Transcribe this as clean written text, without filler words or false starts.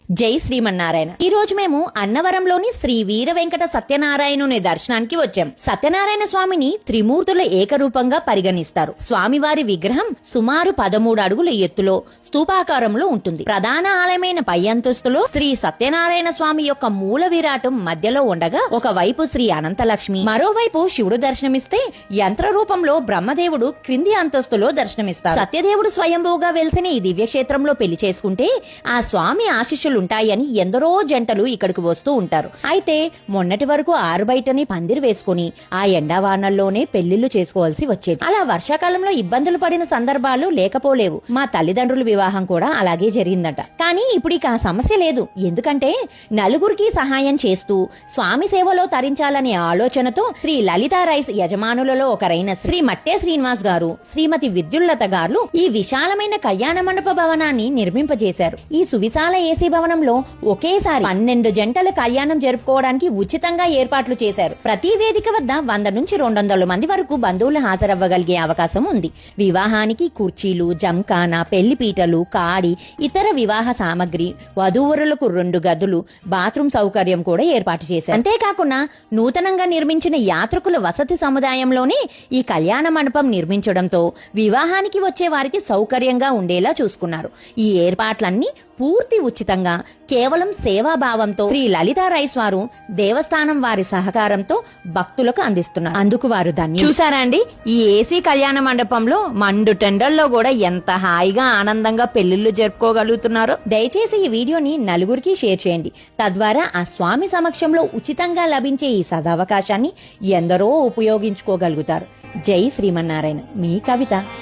జై శ్రీమన్నారాయణ. ఈ రోజు మేము అన్నవరంలోని శ్రీ వీర వెంకట సత్యనారాయణుని దర్శనానికి వచ్చాం. సత్యనారాయణ స్వామిని త్రిమూర్తుల ఏకరూపంగా పరిగణిస్తారు. స్వామివారి విగ్రహం సుమారు 13 అడుగుల ఎత్తులో స్తూపాకారంలో ఉంటుంది. ప్రధాన ఆలయమైన పై అంతస్తులో శ్రీ సత్యనారాయణ స్వామి యొక్క మూల విరాటం మధ్యలో ఉండగా ఒకవైపు శ్రీ అనంతలక్ష్మి, మరోవైపు శివుడు దర్శనమిస్తే యంత్ర రూపంలో బ్రహ్మదేవుడు క్రింది అంతస్తులో దర్శనమిస్తారు. సత్యదేవుడు స్వయంభూగా వెలిసిన ఈ దివ్యక్షేత్రంలో పెళ్లి చేసుకుంటే ఆ స్వామి ఆశీస్సులుంటాయని ఎందరో జంటలు ఇక్కడికి వస్తూ ఉంటారు. అయితే మొన్నటి వరకు ఆరు బయటని పందిరి వేసుకుని ఆ ఎండావానల్లోనే పెళ్లిళ్లు చేసుకోవాల్సి వచ్చేది. అలా వర్షాకాలంలో ఇబ్బందులు పడిన సందర్భాలు లేకపోలేవు. మా తల్లిదండ్రుల వివాహం కూడా అలాగే జరిగిందట. కానీ ఇప్పుడు ఇక ఆ సమస్య లేదు. ఎందుకంటే నలుగురికి సహాయం చేస్తూ స్వామి సేవలో తరించాలనే ఆలోచనతో శ్రీ లలితా రైస్ యజమానులలో ఒకరైన శ్రీ మట్టే శ్రీనివాస్ గారు, శ్రీమతి విద్యుల్లత గారు ఈ విశాలమైన కళ్యాణ మండప భవనాన్ని నిర్మింపజేశారు. ఈ సువిశాల ఏసీ భవనంలో ఒకేసారి 12 జంటల కళ్యాణం జరుపుకోవడానికి ఉచితంగా ఏర్పాట్లు చేశారు. ప్రతి వేదిక వద్ద 100 నుంచి 200 మంది వరకు బంధువులు హాజరవ్వగలిగే అవకాశం ఉంది. వివాహానికి కుర్చీలు, జంకాన, పెళ్లి పీటలు, కాడి, ఇతర వివాహ సామగ్రి, వధూవరులకు 2 గదులు, బాత్రూమ్ సౌకర్యం కూడా ఏర్పాటు చేశారు. అంతేకాకుండా నూతనంగా నిర్మించిన యాత్రికుల వసతి సముదాయంలోనే ఈ కళ్యాణ మండపం నిర్మించడంతో వివాహానికి వచ్చే వారికి సౌకర్యంగా ఉండేలా చూసుకున్నారు. ఈ ఏర్పాట్లన్నీ పూర్తి ఉచితంగా కేవలం సేవాభావంతో శ్రీ లలితా రైస్ వారు దేవస్థానం వారి సహకారంతో భక్తులకు అందిస్తున్నారు. అందుకు వారు ధన్యులు. చూసారా అండి, ఈ ఏసీ కళ్యాణ మండపంలో మండు టెండల్లో కూడా ఎంత హాయిగా ఆనందంగా పెళ్లిళ్లు జరుపుకోగలుగుతున్నారో. దయచేసి ఈ వీడియోని నలుగురికి షేర్ చేయండి. తద్వారా ఆ స్వామి సమక్షంలో ఉచితంగా లభించే ఈ సదవకాశాన్ని ఎందరో ఉపయోగించుకోగలుగుతారు. జై శ్రీమన్నారాయణ. మీ కవిత.